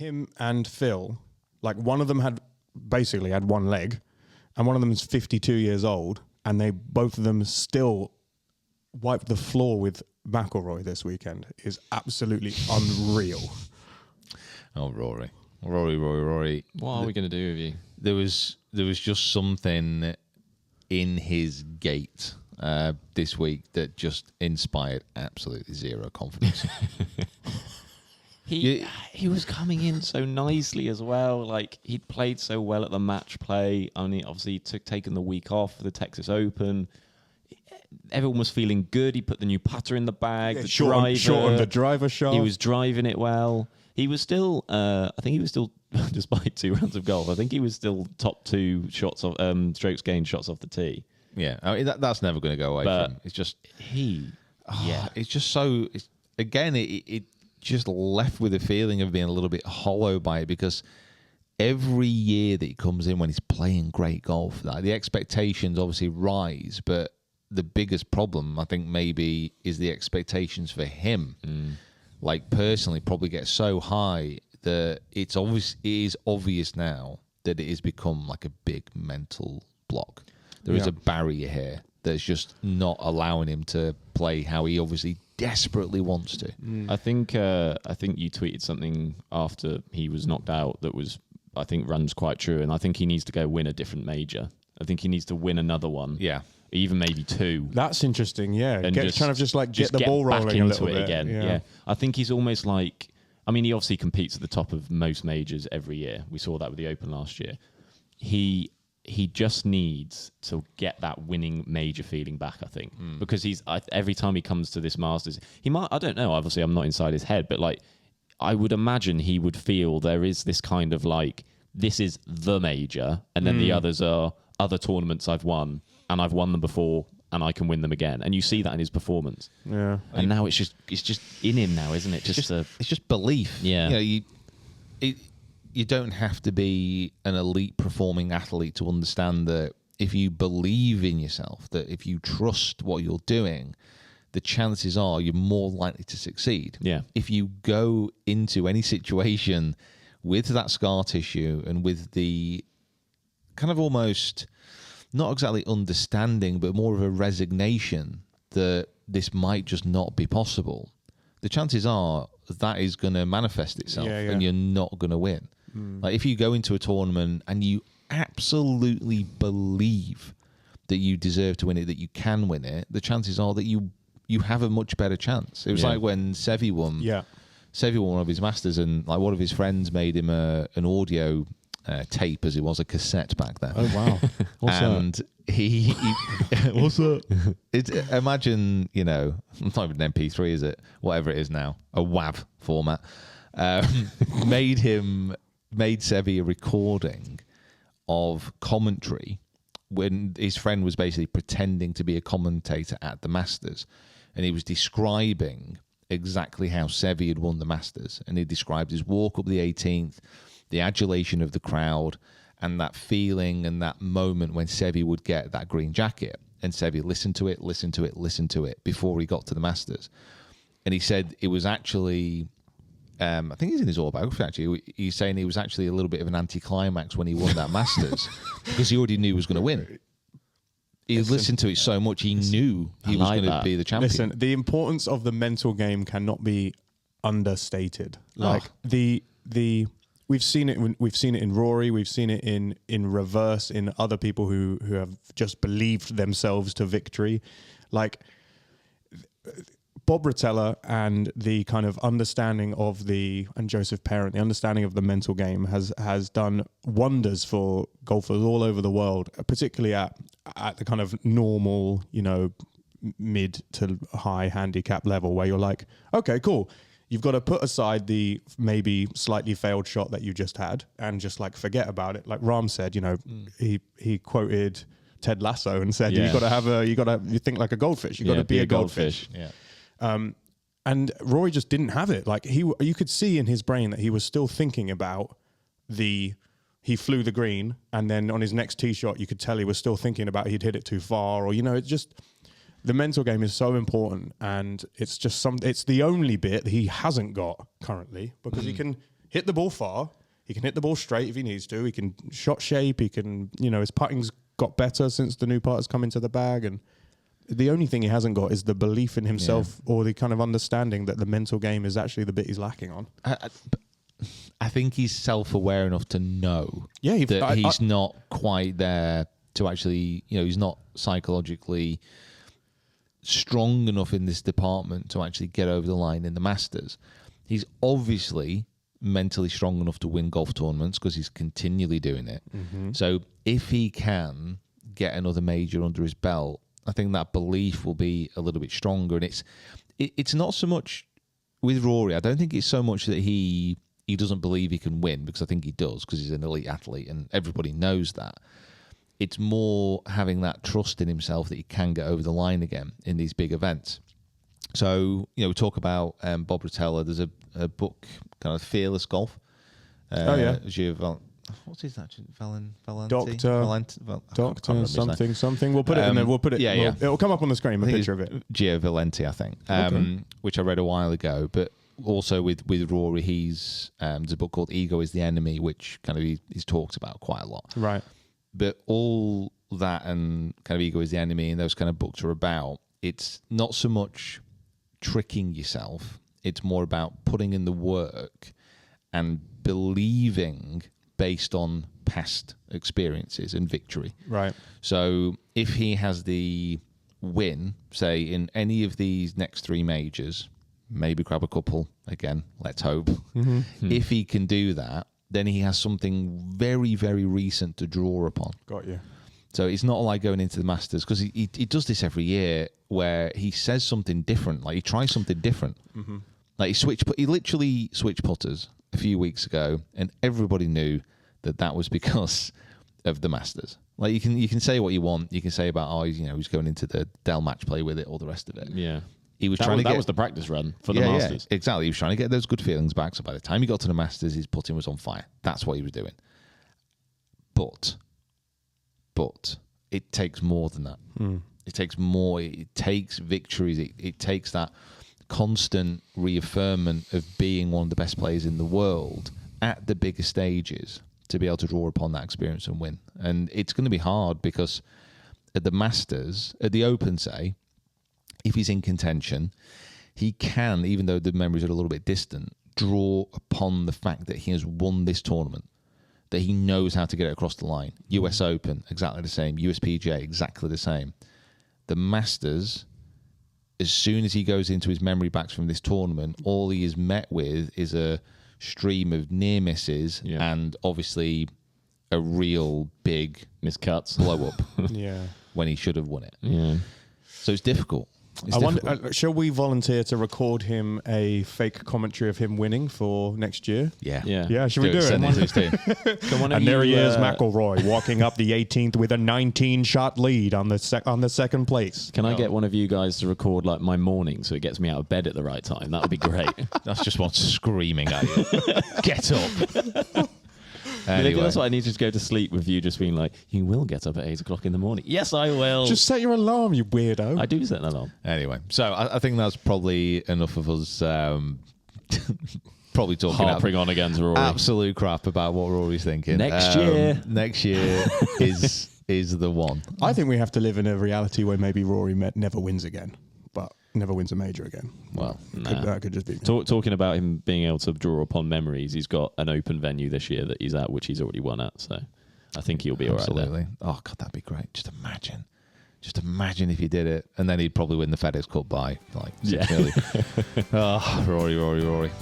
him and Phil, like one of them had one leg, and one of them is 52 years old, and both of them still wiped the floor with McIlroy this weekend. Is absolutely unreal. Oh, Rory. What are we going to do with you? There was just something in his gait this week that just inspired absolutely zero confidence. He was coming in so nicely as well. Like, he'd played so well at the match play. I mean, obviously, he taken the week off for the Texas Open. Everyone was feeling good. He put the new putter in the bag. Yeah, the short on the driver shot. He was driving it well. He was still, despite 2 rounds of golf, I think he was still top 2 shots of strokes gained shots off the tee. Yeah, I mean, that's never going to go away from him. It's just it's just so. It just left with a feeling of being a little bit hollow by it, because every year that he comes in when he's playing great golf, the expectations obviously rise, but the biggest problem, I think, maybe is the expectations for him. Like, personally, probably get so high that it is obvious now that it has become like a big mental block. There is a barrier here that's just not allowing him to play how he obviously desperately wants to. I think you tweeted something after he was knocked out that was, I think, runs quite true, and I think he needs to go win a different major. I think he needs to win another one. Yeah. Even maybe 2. That's interesting, yeah. And get the ball rolling back a into little it bit again. Yeah. I think he's almost like, I mean, he obviously competes at the top of most majors every year. We saw that with the Open last year. He just needs to get that winning major feeling back, I think, because every time he comes to this Masters, he might, I don't know, obviously I'm not inside his head, but like, I would imagine he would feel there is this kind of like, this is the major, and then the others are other tournaments I've won, and I've won them before, and I can win them again. And you see that in his performance. Yeah. And now it's just in him now, isn't it? It's just belief. Yeah. You don't have to be an elite performing athlete to understand that if you believe in yourself, that if you trust what you're doing, the chances are you're more likely to succeed. Yeah. If you go into any situation with that scar tissue and with the kind of almost not exactly understanding, but more of a resignation that this might just not be possible, the chances are that is going to manifest itself and you're not going to win. Like, if you go into a tournament and you absolutely believe that you deserve to win it, that you can win it, the chances are that you have a much better chance. It was like when Seve won. Yeah. Seve won one of his Masters, and like one of his friends made him an audio tape, as it was a cassette back then. Oh wow! And he what's that? Imagine, it's not even an MP3, is it? Whatever it is now, a WAV format. Made Seve a recording of commentary when his friend was basically pretending to be a commentator at the Masters, and he was describing exactly how Seve had won the Masters, and he described his walk up the 18th, the adulation of the crowd, and that feeling and that moment when Seve would get that green jacket, and Seve listened to it before he got to the Masters. And he said it was actually, I think he's in his autobiography actually, he's saying it was actually a little bit of an anticlimax when he won that Masters because he already knew he was going to win. He listened to it so much, he knew he was going to be the champion. Listen, the importance of the mental game cannot be understated. Like we've seen it in Rory, we've seen it in reverse in other people who have just believed themselves to victory. Like Bob Rotella and the kind of understanding of and Joseph Parent, the understanding of the mental game has done wonders for golfers all over the world, particularly at the kind of normal, mid to high handicap level, where you're like, okay, cool. You've got to put aside the maybe slightly failed shot that you just had and just like forget about it. Like Ram said, he quoted Ted Lasso and said, you think like a goldfish. You got to be a goldfish. Yeah. And Rory just didn't have it. Like you could see in his brain that he was still thinking about he flew the green, and then on his next tee shot, you could tell he was still thinking about he'd hit it too far, or it's just the mental game is so important, and it's just it's the only bit that he hasn't got currently, because hit the ball far. He can hit the ball straight if he needs to. He can shot shape. He can, his putting's got better since the new putters come into the bag. And the only thing he hasn't got is the belief in himself or the kind of understanding that the mental game is actually the bit he's lacking on. I think he's self-aware enough to know that he's not quite there to actually, he's not psychologically strong enough in this department to actually get over the line in the Masters. He's obviously mentally strong enough to win golf tournaments because he's continually doing it. Mm-hmm. So if he can get another major under his belt, I think that belief will be a little bit stronger. And it's not so much with Rory. I don't think it's so much that he doesn't believe he can win, because I think he does, because he's an elite athlete and everybody knows that. It's more having that trust in himself that he can get over the line again in these big events. So, we talk about Bob Rotella. There's a book, kind of Fearless Golf. What's his actual Valenti? Doctor something. We'll put it in there. We'll put it. Yeah. It'll come up on the screen. A picture of it. Gio Valenti, I think. Which I read a while ago. But also with Rory, there's a book called Ego is the Enemy, which kind of he's talked about quite a lot. Right. But all that and kind of Ego is the Enemy and those kind of books are about, it's not so much tricking yourself. It's more about putting in the work and believing based on past experiences and victory. Right. So if he has the win, say, in any of these next 3 majors, maybe grab a couple again, let's hope. Mm-hmm. If he can do that, then he has something very, very recent to draw upon. Got you. So it's not like going into the Masters, because he does this every year where he says something different, like he tries something different. Mm-hmm. Like he literally switched putters a few weeks ago, and everybody knew that was because of the Masters. Like you can say what you want. You can say about he's going into the Dell match play with it, all the rest of it. Yeah, he was that was the practice run for the Masters. Yeah, exactly. He was trying to get those good feelings back. So by the time he got to the Masters, his putting was on fire. That's what he was doing. But it takes more than that. It takes more. It takes victories. It takes that constant reaffirmment of being one of the best players in the world at the bigger stages to be able to draw upon that experience and win. And it's going to be hard, because at the Masters, at the Open, say, if he's in contention, he can, even though the memories are a little bit distant, draw upon the fact that he has won this tournament, that he knows how to get it across the line. US Open, exactly the same. USPGA, exactly the same. The Masters, as soon as he goes into his memory backs from this tournament, all he is met with is a stream of near misses and obviously a real big miscuts, blow up. Yeah, when he should have won it. Yeah, so it's difficult. I wonder, shall we volunteer to record him a fake commentary of him winning for next year? Yeah. Should we do it? And there he is, McIlroy, walking up the 18th with a 19-shot lead on the second place. Can I get one of you guys to record like my morning so it gets me out of bed at the right time? That would be great. That's just one screaming at you. Get up. Anyway. That's why I need to go to sleep with you just being like, you will get up at 8 o'clock in the morning. Yes, I will. Just set your alarm, you weirdo. I do set an alarm. Anyway, so I think that's probably enough of us probably talking harping on against Rory. Absolute crap about what Rory's thinking. Next year is the one. I think we have to live in a reality where maybe Rory never wins again, but never wins a major again. Well, that could just be talking about him being able to draw upon memories. He's got an Open venue this year that he's at, which he's already won at. So I think he'll be all right there. Oh God, that'd be great. Just imagine if he did it, and then he'd probably win the FedEx Cup by like 6 million. Oh, Rory.